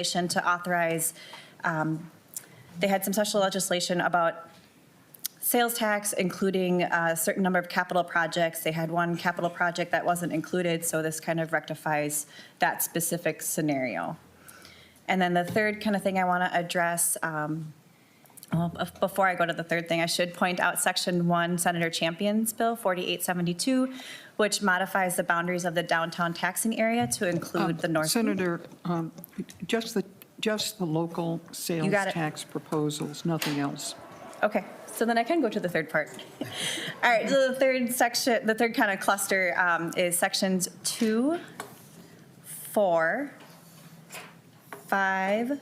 to authorize, they had some special legislation about sales tax, including a certain number of capital projects. They had one capital project that wasn't included, so this kind of rectifies that specific scenario. And then the third kind of thing I want to address, well, before I go to the third thing, I should point out Section 1, Senator Champion's Bill 4872, which modifies the boundaries of the downtown taxing area to include the north. Senator, just the local sales tax proposals, nothing else. Okay, so then I can go to the third part. All right, so the third section, the third kind of cluster is sections 2, 4, 5,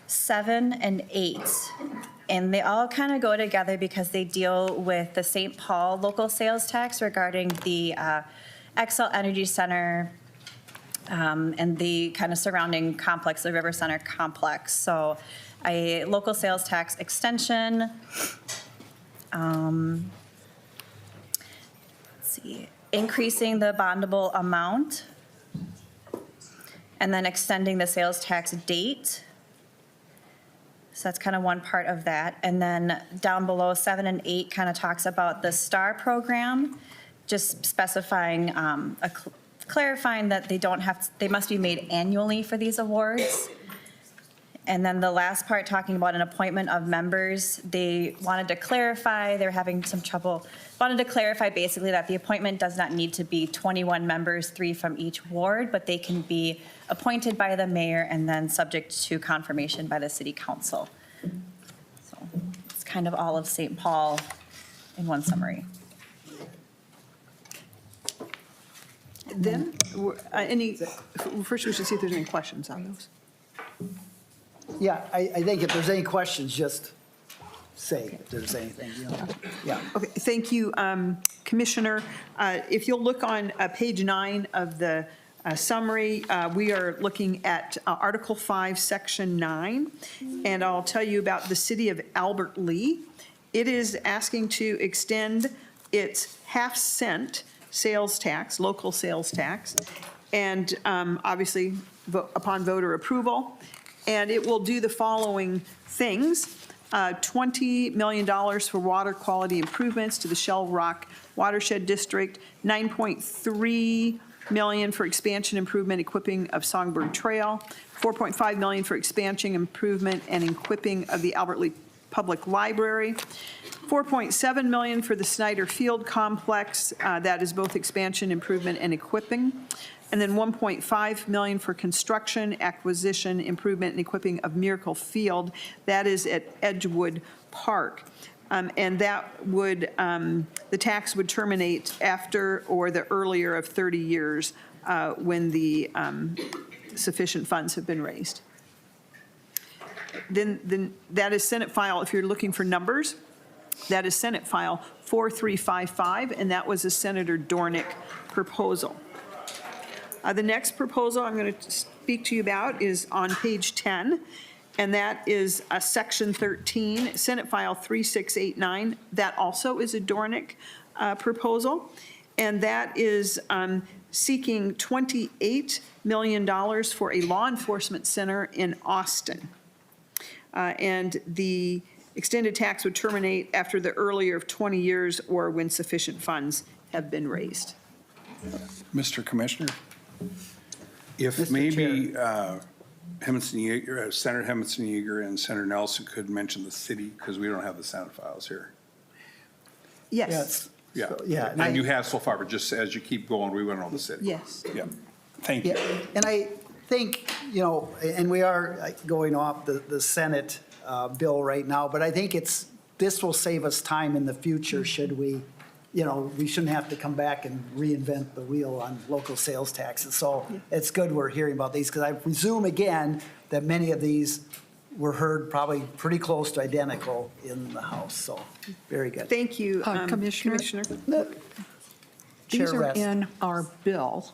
7, and 8. And they all kind of go together because they deal with the St. Paul local sales tax regarding the Xcel Energy Center and the kind of surrounding complex, the River Center complex. So a local sales tax extension. Let's see, increasing the bondable amount, and then extending the sales tax date. So that's kind of one part of that. And then down below, 7 and 8 kind of talks about the STAR program, just specifying, clarifying that they must be made annually for these awards. And then the last part, talking about an appointment of members, they wanted to clarify, they're having some trouble, wanted to clarify basically that the appointment does not need to be 21 members, 3 from each ward, but they can be appointed by the mayor and then subject to confirmation by the city council. So it's kind of all of St. Paul in one summary. Then, first we should see if there's any questions on those. Yeah, I think if there's any questions, just say if there's anything, you know. Yeah. Okay, thank you, Commissioner. If you'll look on page 9 of the summary, we are looking at Article 5, Section 9, and I'll tell you about the city of Albert Lea. It is asking to extend its half-cent sales tax, local sales tax, and obviously upon voter approval. And it will do the following things. $20 million for water quality improvements to the Shell Rock Watershed District, $9.3 million for expansion improvement equipping of Songbird Trail, $4.5 million for expansion improvement and equipping of the Albert Lea Public Library, $4.7 million for the Snyder Field Complex, that is both expansion improvement and equipping, and then $1.5 million for construction, acquisition, improvement, and equipping of Miracle Field. That is at Edgewood Park. And that would, the tax would terminate after or the earlier of 30 years when the sufficient funds have been raised. Then that is Senate file, if you're looking for numbers, that is Senate file 4355, and that was a Senator Dornick proposal. The next proposal I'm going to speak to you about is on page 10, and that is Section 13, Senate File 3689. That also is a Dornick proposal, and that is seeking $28 million for a law enforcement center in Austin. And the extended tax would terminate after the earlier of 20 years or when sufficient funds have been raised. Mr. Commissioner? If Mr. maybe Senator Hemmingson Yeager and Senator Nelson could mention the city, because we don't have the Senate files here. Yes. Yeah, So, yeah, and you have so far, but just as you keep going, we want to know the city. Yes. Yeah, thank you. Yeah, and I think, you know, and we are going off the Senate bill right now, but I think this will save us time in the future should we, you know, we shouldn't have to come back and reinvent the wheel on local sales taxes. So it's good we're hearing about these, because I presume, again, that many of these were heard probably pretty close to identical in the House. So very good. Thank you, Chair Commissioner. These are Rest. in our bill.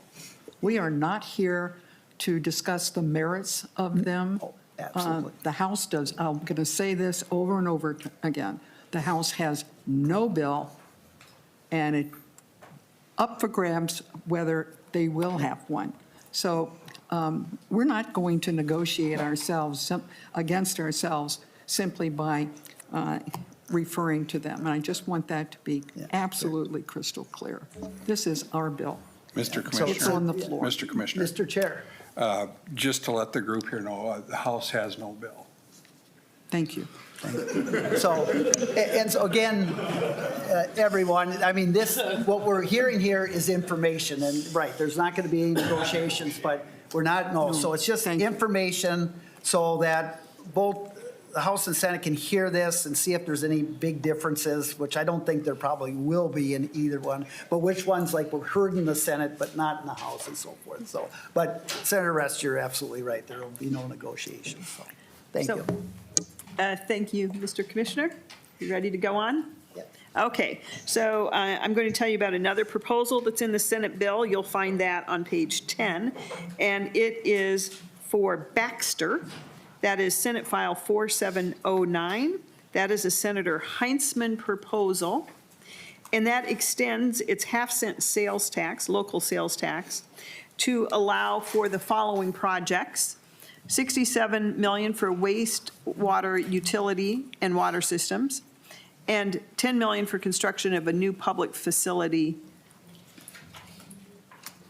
We are not here to discuss the merits of them. Oh, absolutely. The House does, I'm going to say this over and over again, the House has no bill, and it up for grabs whether they will have one. So we're not going to negotiate ourselves, against ourselves, simply by referring to them. And I just want that to be absolutely crystal clear. This is our bill. Mr. It's Commissioner. on the floor. Mr. Commissioner, Mr. Chair. just to let the group here know, the House has no bill. Thank you. So, and so again, everyone, I mean, what we're hearing here is information, and right, there's not going to be any negotiations, but we're not, no, so it's just Thank you. information so that both the House and Senate can hear this and see if there's any big differences, which I don't think there probably will be in either one, but which ones, like, were heard in the Senate, but not in the House and so forth, so. But Senator Rest, you're absolutely right, there will be no negotiations, so, thank So- you. Thank you, Mr. Commissioner. You ready to go on? Yep. Okay, so I'm going to tell you about another proposal that's in the Senate bill. You'll find that on page 10, and it is for Baxter. That is Senate File 4709. That is a Senator Heintzman proposal, and that extends its half-cent sales tax, local sales tax, to allow for the following projects: $67 million for wastewater utility and water systems, and $10 million for construction of a new public facility.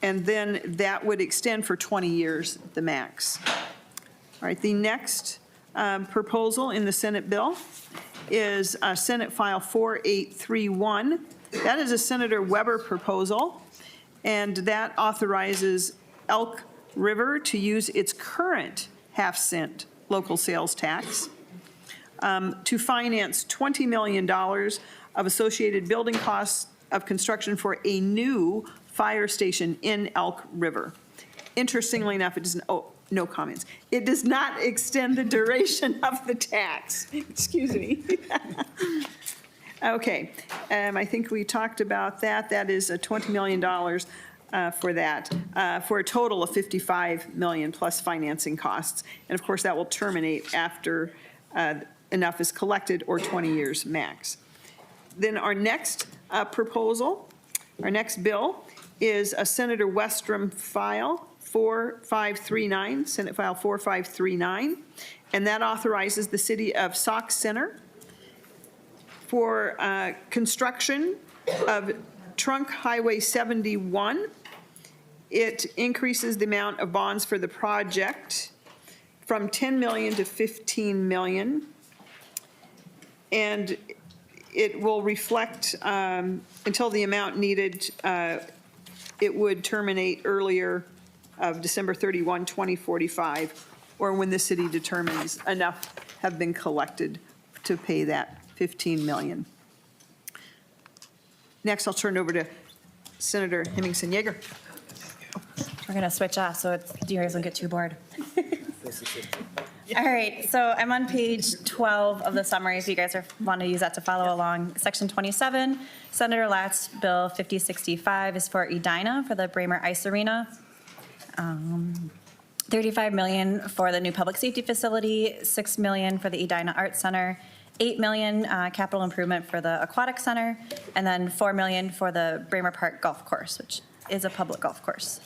And then that would extend for 20 years, the max. All right, the next proposal in the Senate bill is Senate File 4831. That is a Senator Weber proposal, and that authorizes Elk River to use its current half-cent local sales tax to finance $20 million of associated building costs of construction for a new fire station in Elk River. Interestingly enough, it doesn't, no comments. It does not extend the duration of the tax. Excuse me. Okay, I think we talked about that. That is a $20 million for that, for a total of $55 million plus financing costs. And of course, that will terminate after enough is collected, or 20 years max. Then our next proposal, our next bill, is a Senator Westrom file 4539, Senate File 4539, and that authorizes the city of Sauk Center for construction of Trunk Highway 71. It increases the amount of bonds for the project from $10 million to $15 million. And it will reflect until the amount needed, it would terminate earlier of December 31, 2045, or when the city determines enough have been collected to pay that $15 million. Next, I'll turn it over to Senator Hemmingson Yeager. We're going to switch off so you guys don't get too bored. All right, so I'm on page 12 of the summary if you guys want to use that to follow along. Section 27, Senator Latt's Bill 5065 is for Edina for the Bramer Ice Arena. $35 million for the new public safety facility, $6 million for the Edina Arts Center, $8 million capital improvement for the aquatic center, and then $4 million for the Bramer Park Golf Course, which is a public golf course.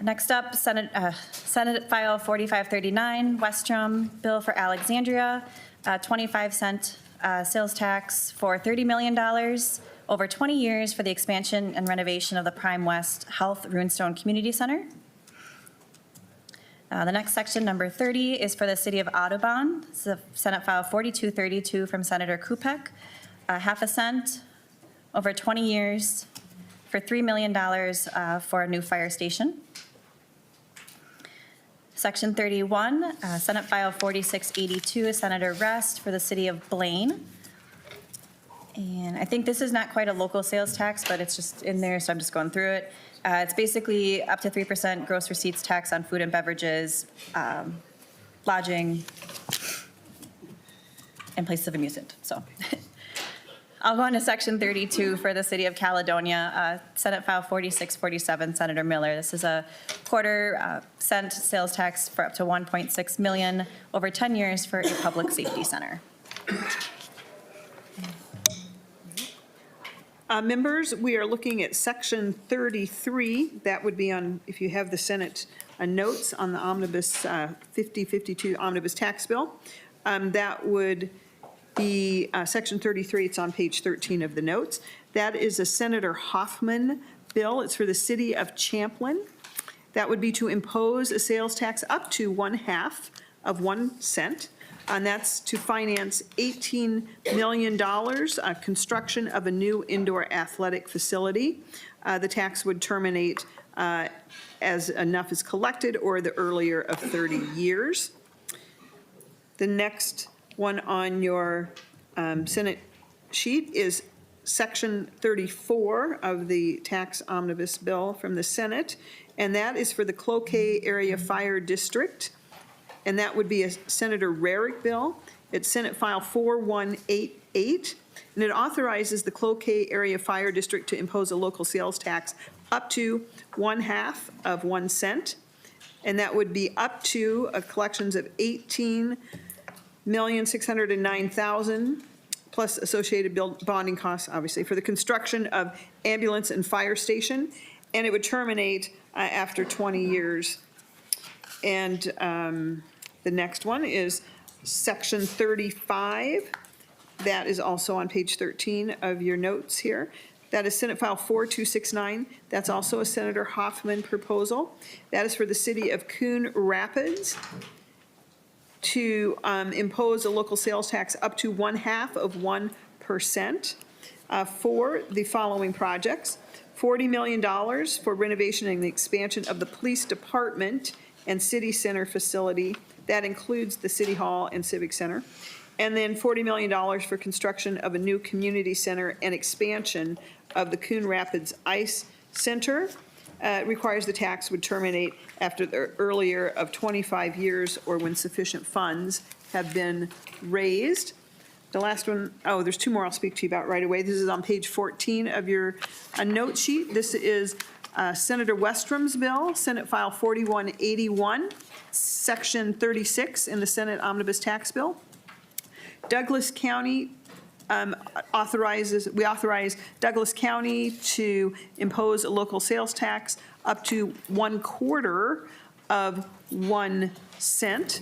Next up, Senate File 4539, Westrom Bill for Alexandria, 25-cent sales tax for $30 million over 20 years for the expansion and renovation of the Prime West Health Runestone Community Center. The next section, number 30, is for the city of Audubon. It's a Senate File 4232 from Senator Kupek, half a cent over 20 years for $3 million for a new fire station. Section 31, Senate File 4682, Senator Rest for the city of Blaine. And I think this is not quite a local sales tax, but it's just in there, so I'm just going through it. It's basically up to 3% gross receipts tax on food and beverages, lodging, and places of amusement, so. I'll go on to section 32 for the city of Caledonia, Senate File 4647, Senator Miller. This is a quarter-cent sales tax for up to $1.6 million over 10 years for a public safety center. Members, we are looking at section 33. That would be on, if you have the Senate notes on the omnibus 5052 omnibus tax bill. That would be Section 33, it's on page 13 of the notes. That is a Senator Hoffman bill. It's for the city of Champlin. That would be to impose a sales tax up to 1/2 of 1 cent. And that's to finance $18 million, construction of a new indoor athletic facility. The tax would terminate as enough is collected or the earlier of 30 years. The next one on your Senate sheet is Section 34 of the tax omnibus bill from the Senate, and that is for the Cloquet Area Fire District, and that would be a Senator Rarick bill. It's Senate File 4188, and it authorizes the Cloquet Area Fire District to impose a local sales tax up to 1/2 of 1 cent, and that would be up to collections of $18,609,000 plus associated bonding costs, obviously, for the construction of ambulance and fire station, and it would terminate after 20 years. And the next one is Section 35. That is also on page 13 of your notes here. That is Senate File 4269. That's also a Senator Hoffman proposal. That is for the city of Coon Rapids to impose a local sales tax up to 1/2 of 1% for the following projects. $40 million for renovation and expansion of the police department and city center facility. That includes the city hall and civic center. And then $40 million for construction of a new community center and expansion of the Coon Rapids Ice Center. It requires the tax would terminate after the earlier of 25 years or when sufficient funds have been raised. The last one, oh, there's two more I'll speak to you about right away. This is on page 14 of your note sheet. This is Senator Westrum's bill, Senate File 4181, Section 36 in the Senate Omnibus Tax Bill. Douglas County we authorize Douglas County to impose a local sales tax up to 1/4 of 1 cent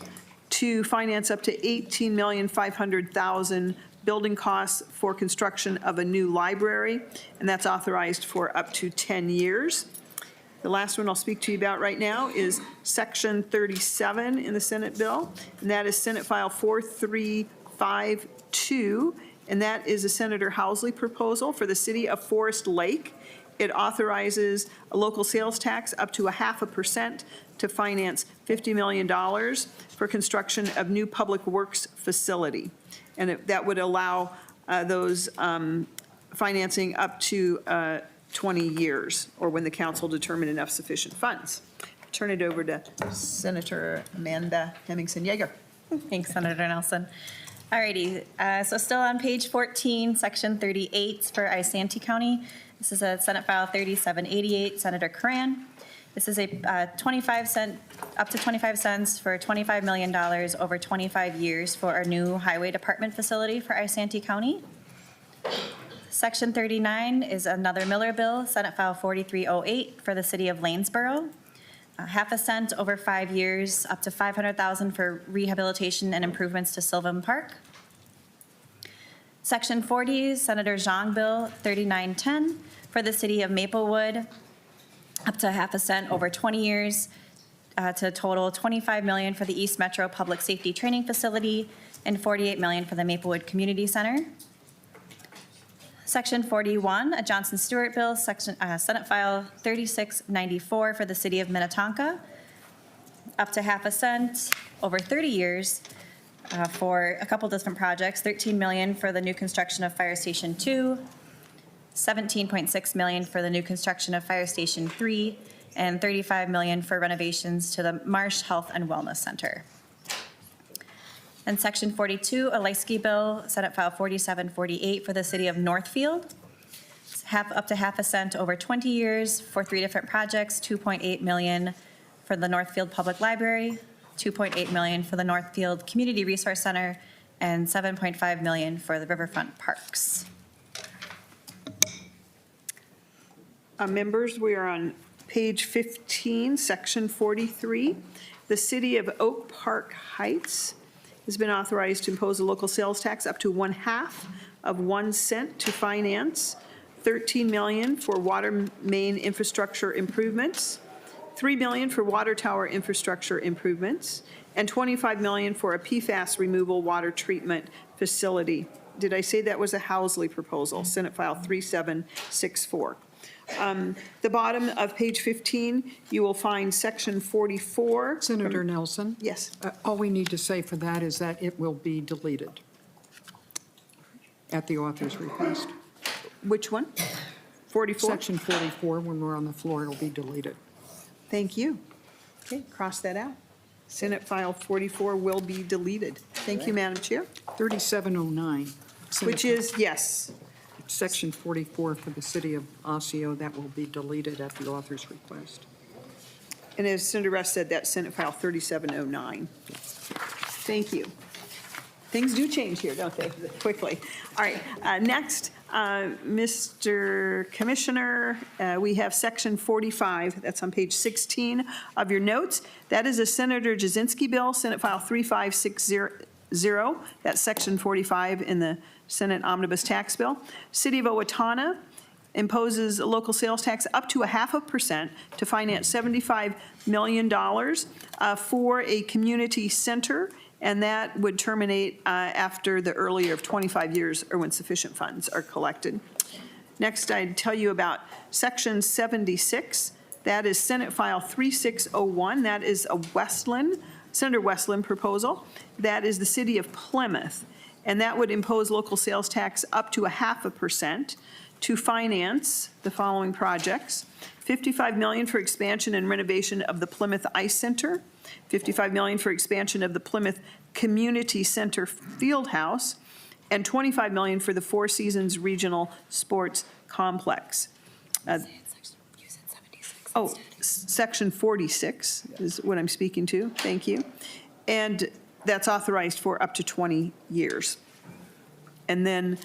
to finance up to $18,500,000 building costs for construction of a new library, and that's authorized for up to 10 years. The last one I'll speak to you about right now is Section 37 in the Senate bill, and that is Senate File 4352, and that is a Senator Housley proposal for the city of Forest Lake. It authorizes a local sales tax up to 0.5% to finance $50 million for construction of new public works facility. And that would allow those financing up to 20 years, or when the council determined enough sufficient funds. Turn it over to Senator Amanda Hemmingson Yeager. Thanks, Senator Nelson. All righty, so still on page 14, Section 38 for Isanti County. This is a Senate File 3788, Senator Curran. This is a 25 cent, up to 25 cents for $25 million over 25 years for our new highway department facility for Isanti County. Section 39 is another Miller bill, Senate File 4308 for the city of Lanesboro. 0.5 cent over 5 years, up to $500,000 for rehabilitation and improvements to Sylvan Park. Section 40, Senator Zhang bill 3910 for the city of Maplewood, up to 0.5 cent over 20 years, to total $25 million for the East Metro Public Safety Training Facility and $48 million for the Maplewood Community Center. Section 41, a Johnson Stewart bill, Senate File 3694 for the city of Minnetonka, up to 0.5 cent over 30 years for a couple different projects, $13 million for the new construction of Fire Station 2, $17.6 million for the new construction of Fire Station 3, and $35 million for renovations to the Marsh Health and Wellness Center. And Section 42, a Leisky bill, Senate File 4748 for the city of Northfield, up to 0.5 cent over 20 years for 3 different projects, $2.8 million for the Northfield Public Library, $2.8 million for the Northfield Community Resource Center, and $7.5 million for the Riverfront Parks. Members, we are on Page 15, Section 43, the City of Oak Park Heights has been authorized to impose a local sales tax up to 1/2 of 1 cent to finance $13 million for water main infrastructure improvements, $3 million for water tower infrastructure improvements, and $25 million for a PFAS removal water treatment facility. Did I say that was a Housley proposal? Senate File 3764. The bottom of page 15, you will find Section 44. Senator Nelson? Yes. All we need to say for that is that it will be deleted at the author's request. Which one? 44? Section 44, when we're on the floor, it'll be deleted. Thank you. Okay, cross that out. Senate File 44 will be deleted. Thank you, Madam Chair. 3709. Which is, yes, Section 44 for the city of Osseo, that will be deleted at the author's request. and as Senator Russ said, that's Senate File 3709. Thank you. Things do change here, don't they, quickly. All right, next, Mr. Commissioner, we have Section 45, that's on page 16 of your notes. That is a Senator Jasinski bill, Senate File 3560. That's Section 45 in the Senate Omnibus Tax Bill. City of Owatonna imposes a local sales tax up to 0.5% to finance $75 million for a community center, and that would terminate after the earlier of 25 years or when sufficient funds are collected. Next, I'd tell you about Section 76. That is Senate File 3601. That is a Senator Westland proposal. That is the city of Plymouth, and that would impose local sales tax up to 0.5% to finance the following projects: $55 million for expansion and renovation of the Plymouth Ice Center, $55 million for expansion of the Plymouth Community Center Fieldhouse, and $25 million for the Four Seasons Regional Sports Complex. Section 46 is what I'm speaking to. Thank you. And that's authorized for up to 20 years. And then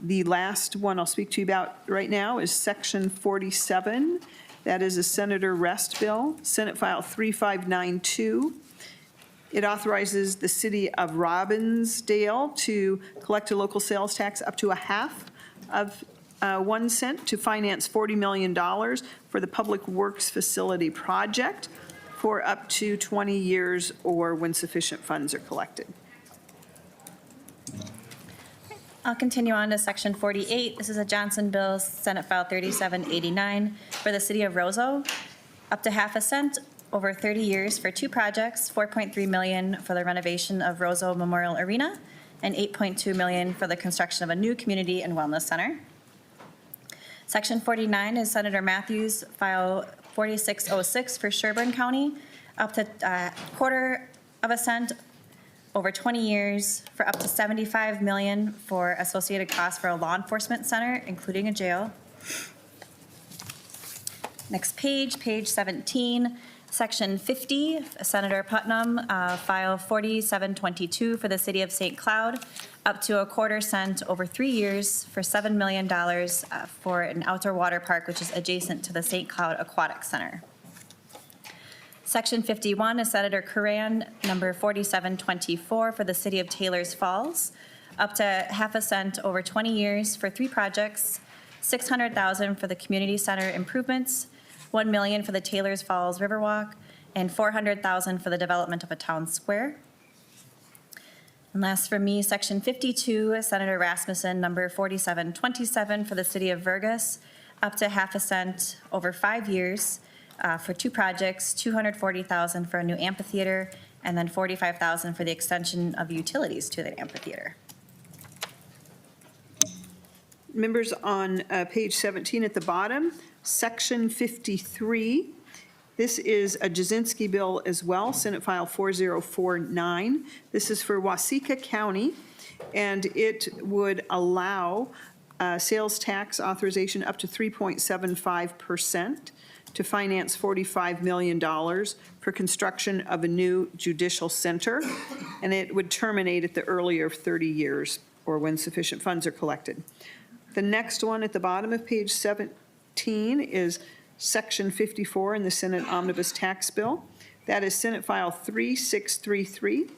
the last one I'll speak to you about right now is Section 47. That is a Senator Rest bill, Senate File 3592. It authorizes the city of Robbinsdale to collect a local sales tax up to 1/2 of 1 cent to finance $40 million for the Public Works Facility project for up to 20 years or when sufficient funds are collected. I'll continue on to Section 48. This is a Johnson bill, Senate File 3789, for the city of Roseau, up to 0.5 cent over 30 years for 2 projects, $4.3 million for the renovation of Roseau Memorial Arena, and $8.2 million for the construction of a new community and wellness center. Section 49 is Senator Matthews, File 4606 for Sherburne County, up to 0.25 cent over 20 years for up to $75 million for associated costs for a law enforcement center, including a jail. Next page, page 17, Section 50, Senator Putnam, File 4722 for the city of St. Cloud, up to 0.25 cent over 3 years for $7 million for an outdoor water park, which is adjacent to the St. Cloud Aquatic Center. Section 51 is Senator Curran, number 4724 for the city of Taylor's Falls, up to 0.5 cent over 20 years for 3 projects, $600,000 for the community center improvements, $1 million for the Taylor's Falls Riverwalk, and $400,000 for the development of a town square. And last for me, Section 52, Senator Rasmussen, number 4727 for the city of Vergas, up to 0.5 cent over 5 years for 2 projects, $240,000 for a new amphitheater, and then $45,000 for the extension of utilities to the amphitheater. Members, on page 17 at the bottom, Section 53. This is a Jasinski bill as well, Senate File 4049. This is for Waseca County, and it would allow sales tax authorization up to 3.75% to finance $45 million for construction of a new judicial center, and it would terminate at the earlier of 30 years or when sufficient funds are collected. The next one at the bottom of page 17 is Section 54 in the Senate Omnibus Tax Bill. That is Senate File 3633.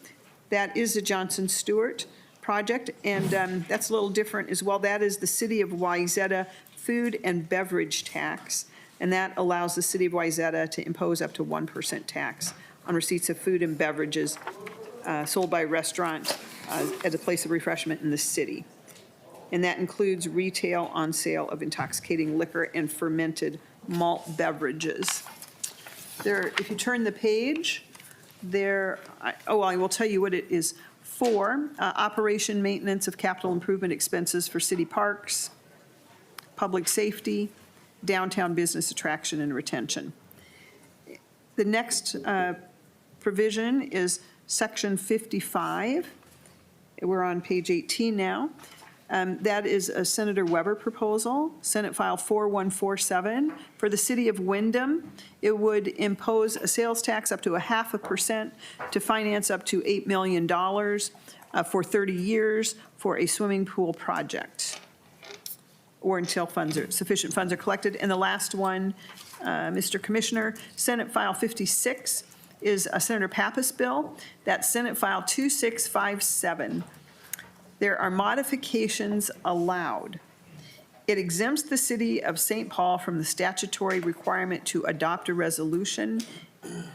That is the Johnson Stewart project, and that's a little different as well. That is the City of Wayzata food and beverage tax, and that allows the City of Wayzata to impose up to 1% tax on receipts of food and beverages sold by a restaurant as a place of refreshment in the city. And that includes retail on sale of intoxicating liquor and fermented malt beverages. There, if you turn the page, I will tell you what it is for. Operation maintenance of capital improvement expenses for city parks, public safety, downtown business attraction and retention. The next provision is Section 55. We're on page 18 now. That is a Senator Weber proposal, Senate File 4147. For the city of Wyndham, it would impose a sales tax up to 0.5% to finance up to $8 million for 30 years for a swimming pool project, or until sufficient funds are collected. And the last one, Mr. Commissioner, Senate File 56 is a Senator Pappas bill. That's Senate File 2657. There are modifications allowed. It exempts the city of St. Paul from the statutory requirement to adopt a resolution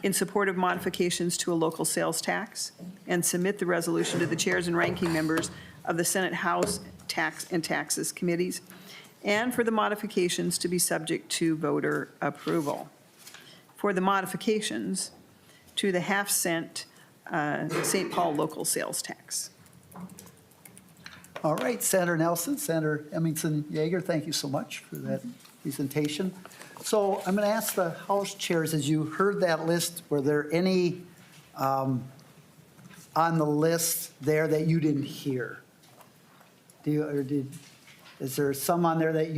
in support of modifications to a local sales tax and submit the resolution to the chairs and ranking members of the Senate House Tax and Taxes Committees, and for the modifications to be subject to voter approval. For the modifications to the half-cent St. Paul local sales tax. All right, Senator Nelson, Senator Emmington Yeager, thank you so much for that presentation. So I'm going to ask the House chairs, as you heard that list, were there any on the list there that you didn't hear? Is there some on there that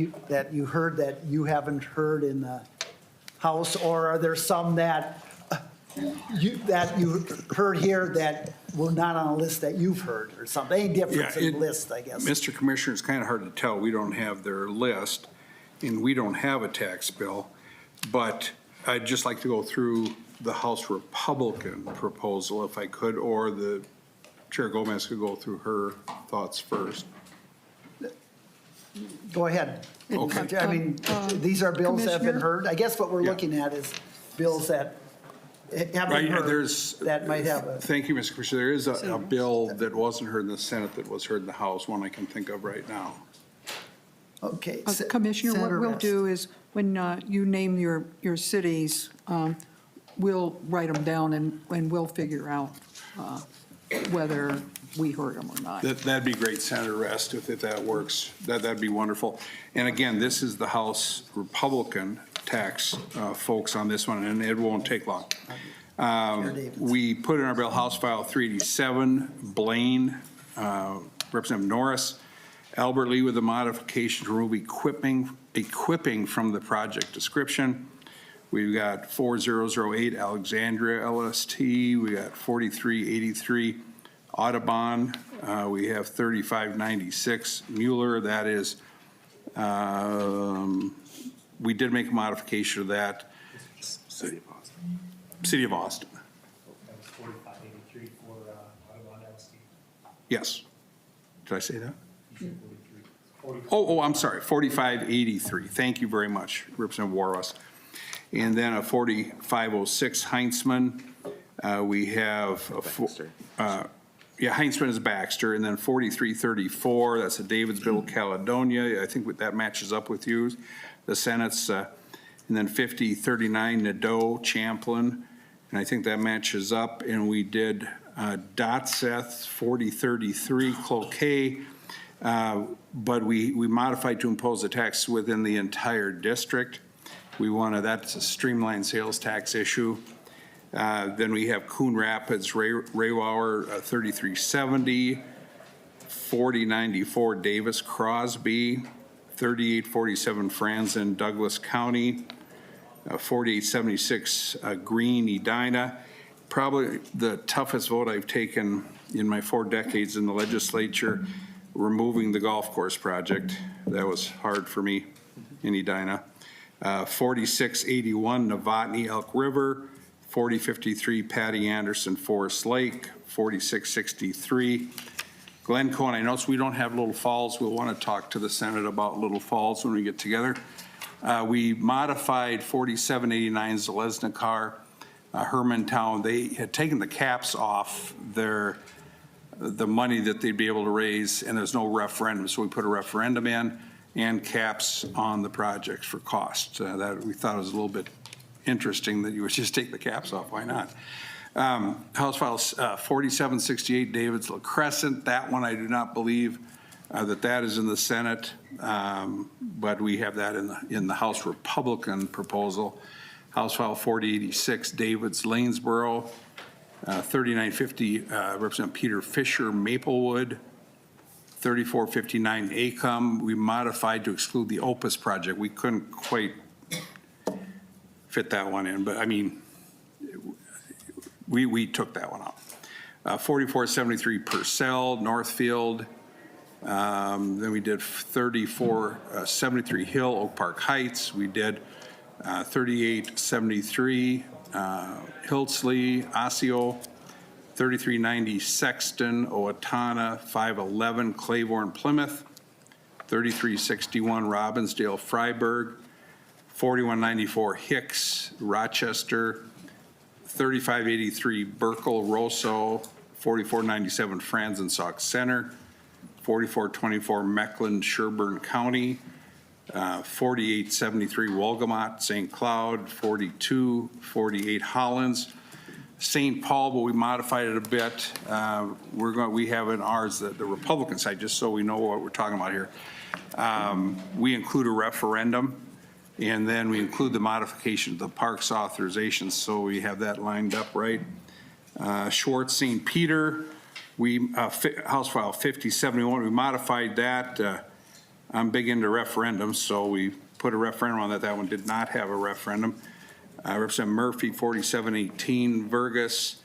you heard that you haven't heard in the House, or are there some that you heard here that were not on a list that you've heard, or something? Any difference in list, I guess? Mr. Commissioner, it's kind of hard to tell. We don't have their list, and we don't have a tax bill. But I'd just like to go through the House Republican proposal, if I could, or the Chair Gomez could go through her thoughts first. Go ahead. Okay. I mean, these are bills that have been Commissioner? heard. I guess what we're Yeah. looking at is bills that haven't Right, been heard, there's- that might have a, Thank you, Mr. Commissioner. There is a bill that wasn't heard in the Senate that was heard in the House, one I can think of right now. okay. Commissioner, what Senator we'll Rest. do is, when you name your cities, we'll write them down and we'll figure out whether we heard them or not. That'd be great, Senator Rest, if that works. That'd be wonderful. And again, this is the House Republican tax folks on this one, and it won't take long. We put in our bill House File 387, Blaine, Representative Norris, Albert Lee with a modification to remove equipping from the project description. We've got 4008 Alexandria LST. We got 4383 Audubon. We have 3596 Mueller. That is, we did make a modification of that. City of Austin. City of Austin. That was 4583 for Audubon LSD. Yes. Did I say that? You said 43. Oh, I'm sorry, 4583. Thank you very much, Representative Warwas. And then a 4506 Heinzman. We have, Heinzman is Baxter. And then 4334, that's a Davidsville, Caledonia. I think that matches up with you. The Senate's, and then 5039 Nadeau, Champlin. And I think that matches up. And we did Dotseth, 4033 Cloquet. But we modified to impose a tax within the entire district. That's a streamlined sales tax issue. Then we have Coon Rapids, Raywauer, 3370, 4094 Davis Crosby, 3847 Franzen, Douglas County, 4876 Green, Edina. Probably the toughest vote I've taken in my 4 decades in the legislature, removing the golf course project. That was hard for me in Edina. 4681 Novotny Elk River, 4053 Patty Anderson Forest Lake, 4663 Glencoe. And I notice we don't have Little Falls. We'll want to talk to the Senate about Little Falls when we get together. We modified 4789 Zalesnikar, Hermantown. They had taken the caps off the money that they'd be able to raise, and there's no referendum. So we put a referendum in and caps on the projects for cost. That we thought was a little bit interesting that you would just take the caps off. Why not? House Files 4768 Davidsville Crescent. That one I do not believe that is in the Senate, but we have that in the House Republican proposal. House File 4086 Davids Lanesboro. 3950 Representative Peter Fisher Maplewood. 3459 ACOM, we modified to exclude the Opus project. We couldn't quite fit that one in, but I mean, we took that one out. 4473 Purcell, Northfield. Then we did 3473 Hill, Oak Park Heights. We did 3873 Hildsley, Osseo. 3390 Sexton, Owatonna, 511 Claiborne, Plymouth, 3361 Robbinsdale, Freiburg, 4194 Hicks, Rochester, 3583 Burkle, Rosso, 4497 Franz and Sauk Center, 4424 Mecklen, Sherburne County, 4873 Wolgamott, St. Cloud, 4248 Hollins, St. Paul, but we modified it a bit. We have in ours the Republican side, just so we know what we're talking about here. We include a referendum, and then we include the modification of the parks authorization, so we have that lined up right. Schwartz, St. Peter, House File 5071, we modified that. I'm big into referendums, so we put a referendum on that. That one did not have a referendum. Representative Murphy, 4718 Vergus,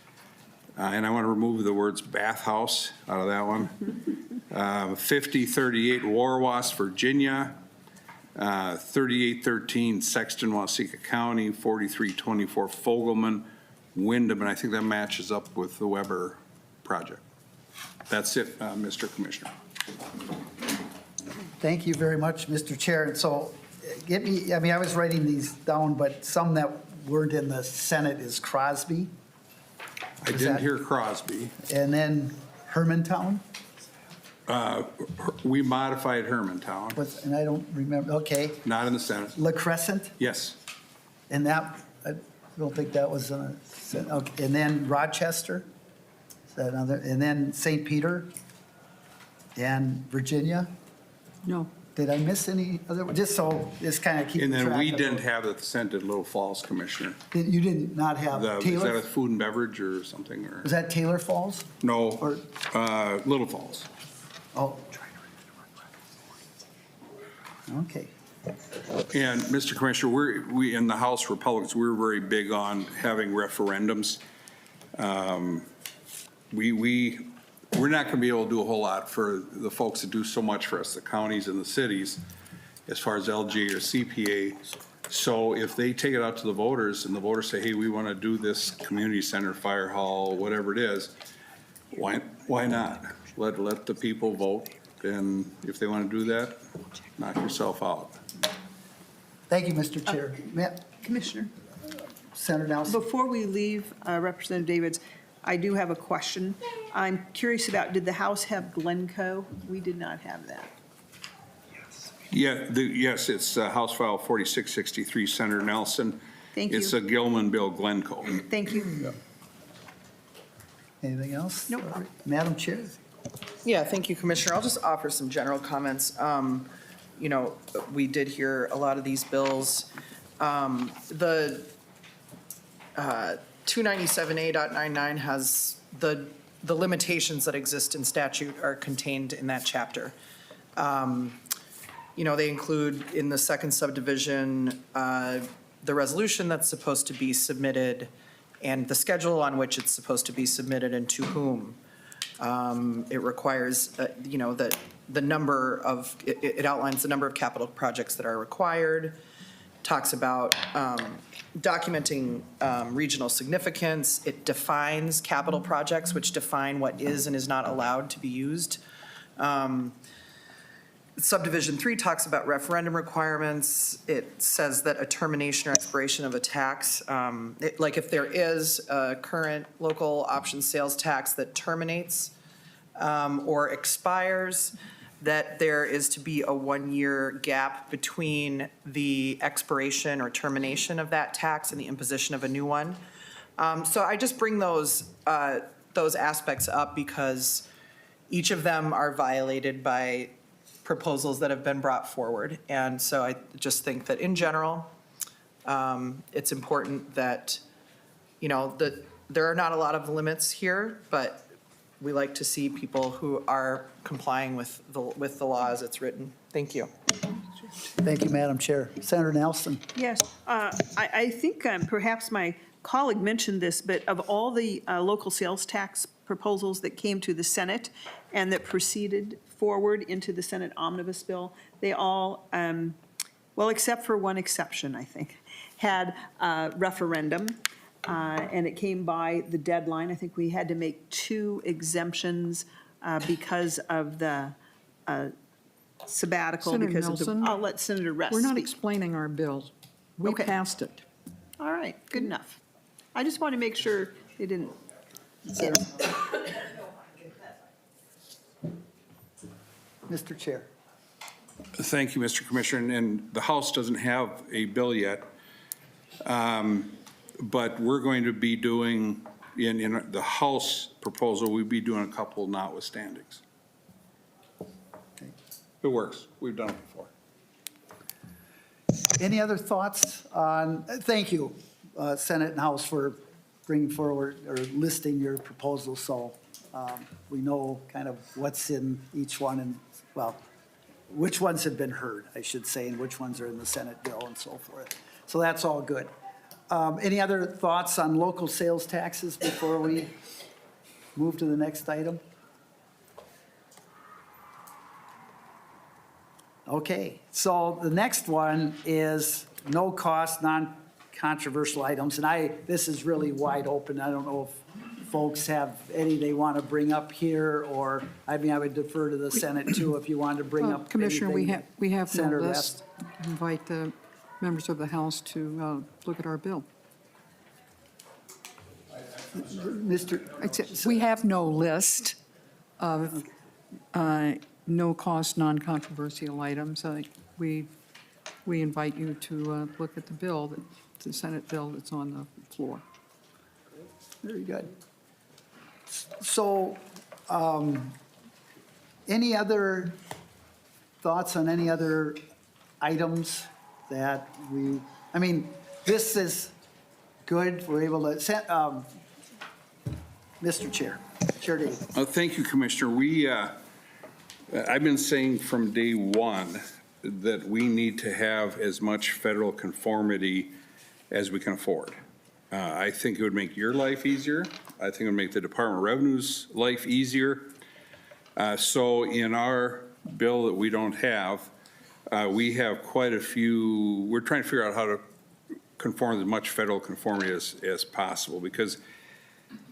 and I want to remove the words bathhouse out of that one. 5038 Warwas, Virginia. 3813 Sexton, Waseca County. 4324 Fogelman, Wyndham, and I think that matches up with the Weber project. That's it, Mr. Commissioner. Thank you very much, Mr. Chair. And so I was writing these down, but some that weren't in the Senate is Crosby. I didn't hear Crosby. And then Hermantown, We modified Hermantown, and I don't remember, okay. not in the Senate. La Crescent, Yes. and that, I don't think that was in the Senate. Okay. And then Rochester, is that another, and then St. Peter and Virginia. No. Did I miss any other, just so, just kind of keep And track then we of didn't those. have the Senate Little Falls Commissioner. You did not have Is that Taylor, a food and beverage or something, or? was that Taylor Falls? No, Or, Little Falls. oh. Okay. And Mr. Commissioner, we in the House Republicans, we're very big on having referendums. We're not going to be able to do a whole lot for the folks that do so much for us, the counties and the cities, as far as LG or CPA. So if they take it out to the voters and the voters say, hey, we want to do this community center, fire hall, whatever it is, why not? Let the people vote. And if they want to do that, knock yourself out. Thank you, Mr. Chair. Commissioner, Senator Nelson. before we leave Representative Davids, I do have a question. I'm curious about, did the House have Glencoe? We did not have that. Yes, it's House File 4663, Senator Nelson. Thank you. It's a Gilman Bill Glencoe. Thank you. Anything else? Nope. Madam Chair? Yeah, thank you, Commissioner. I'll just offer some general comments. You know, we did hear a lot of these bills. The 297A.99 has the limitations that exist in statute are contained in that chapter. You know, they include in the second subdivision, the resolution that's supposed to be submitted and the schedule on which it's supposed to be submitted and to whom. It requires, you know, the number of, it outlines the number of capital projects that are required, talks about documenting regional significance. It defines capital projects, which define what is and is not allowed to be used. Subdivision 3 talks about referendum requirements. It says that a termination or expiration of a tax, like if there is a current local option sales tax that terminates or expires, that there is to be a 1-year gap between the expiration or termination of that tax and the imposition of a new one. So I just bring those aspects up because each of them are violated by proposals that have been brought forward. And so I just think that in general, it's important that, that there are not a lot of limits here, but we like to see people who are complying with the law as it's written. Thank you. Thank you, Madam Chair. Senator Nelson? Yes, I think perhaps my colleague mentioned this, but of all the local sales tax proposals that came to the Senate and that proceeded forward into the Senate omnibus bill, they all, well, except for one exception, I think, had a referendum, and it came by the deadline. I think we had to make 2 exemptions because of the sabbatical. Senator because of the. Nelson? I'll let Senator Rest We're not speak. explaining our bill. We Okay. passed it. All right, good enough. I just want to make sure they didn't. Mr. Chair. Thank you, Mr. Commissioner, and the House doesn't have a bill yet, but we're going to be doing, in the House proposal, we'll be doing a couple notwithstandings. It works. We've done it before. Any other thoughts on, thank you, Senate and House, for bringing forward or listing your proposals, so we know kind of what's in each one and, well, which ones have been heard, I should say, and which ones are in the Senate bill and so forth. So that's all good. Any other thoughts on local sales taxes before we move to the next item? Okay, so the next one is no cost, non-controversial items, and this is really wide open. I don't know if folks have any they want to bring up here, or, I mean, I would defer to the Senate too, if you wanted to bring up Commissioner, we anything. have no Senator list. Invite the members of the House to look at our bill. Mr. We have no list of no-cost, non-controversial items. We invite you to look at the bill, the Senate bill that's on the floor. Very good. So, any other thoughts on any other items that I mean, this is good, we're able to, Mr. Chair, Chair Daly. Thank you, Commissioner. I've been saying from day one that we need to have as much federal conformity as we can afford. I think it would make your life easier. I think it would make the Department of Revenue's life easier. So in our bill that we don't have, we have quite a few, we're trying to figure out how to conform as much federal conformity as possible, because,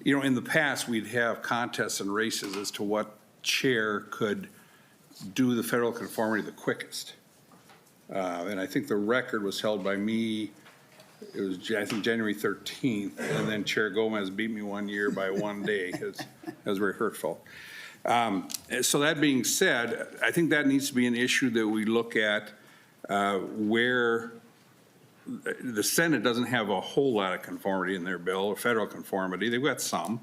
in the past, we'd have contests and races as to what chair could do the federal conformity the quickest. And I think the record was held by me. It was, I think, January 13th, and then Chair Gomez beat me one year by 1 day. It was very hurtful. So that being said, I think that needs to be an issue that we look at where the Senate doesn't have a whole lot of conformity in their bill, or federal conformity. They've got some.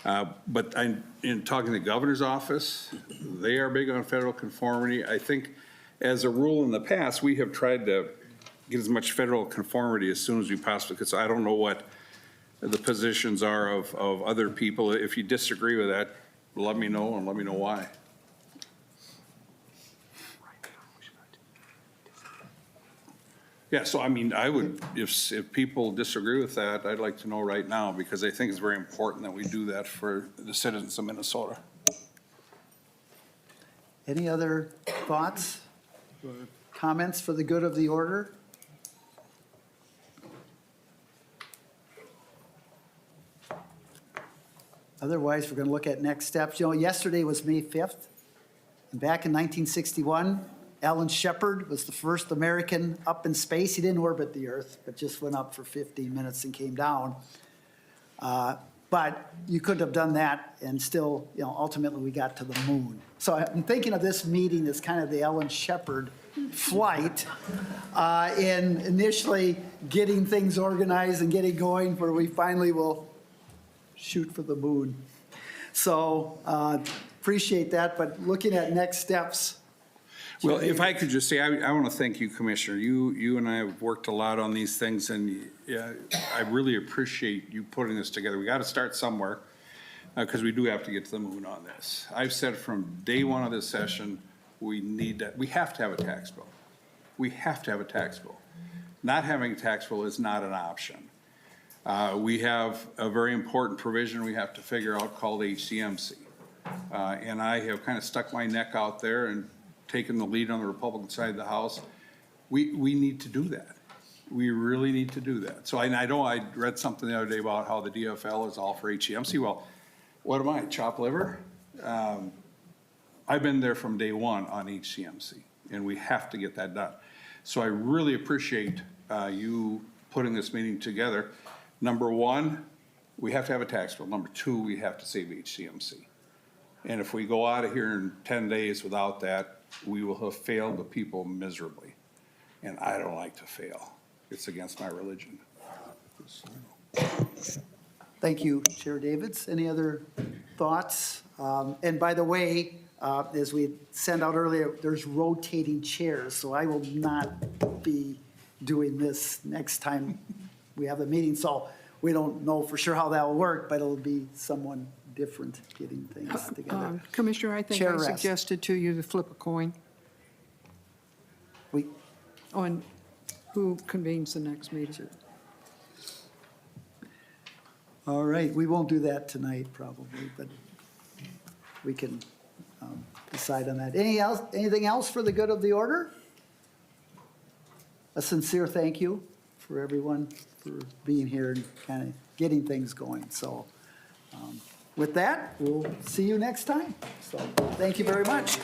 But in talking to the governor's office, they are big on federal conformity. I think as a rule in the past, we have tried to get as much federal conformity as soon as we possibly could. So I don't know what the positions are of other people. If you disagree with that, let me know and let me know why. Yeah, so I mean, I would, if people disagree with that, I'd like to know right now, because I think it's very important that we do that for the citizens of Minnesota. Any other thoughts or comments for the good of the order? Otherwise, we're going to look at next steps. You know, yesterday was May 5th. And back in 1961, Alan Shepard was the first American up in space. He didn't orbit the Earth, but just went up for 15 minutes and came down. But you couldn't have done that and still, you know, ultimately we got to the moon. So I'm thinking of this meeting as kind of the Alan Shepard flight in initially getting things organized and getting going where we finally will shoot for the moon. So appreciate that, but looking at next steps. Well, if I could just say, I want to thank you, Commissioner. You and I have worked a lot on these things, and I really appreciate you putting this together. We got to start somewhere, because we do have to get to the moon on this. I've said from day one of this session, we have to have a tax bill. We have to have a tax bill. Not having a tax bill is not an option. We have a very important provision we have to figure out called HCMC. And I have kind of stuck my neck out there and taken the lead on the Republican side of the House. We need to do that. We really need to do that. So I know I read something the other day about how the DFL is all for HCMC. Well, what am I, chopped liver? I've been there from day one on HCMC, and we have to get that done. So I really appreciate you putting this meeting together. Number one, we have to have a tax bill. Number two, we have to save HCMC. And if we go out of here in 10 days without that, we will have failed the people miserably. And I don't like to fail. It's against my religion. Thank you, Chair Davids. Any other thoughts? And by the way, as we sent out earlier, there's rotating chairs, so I will not be doing this next time we have a meeting. So we don't know for sure how that will work, but it'll be someone different getting things together. Commissioner, I think Chair I Rest. suggested to you to flip a coin We, on who convenes the next meeting. all right, we won't do that tonight probably, but we can decide on that. Anything else for the good of the order? A sincere thank you for everyone for being here and kind of getting things going. So with that, we'll see you next time. So thank you very much.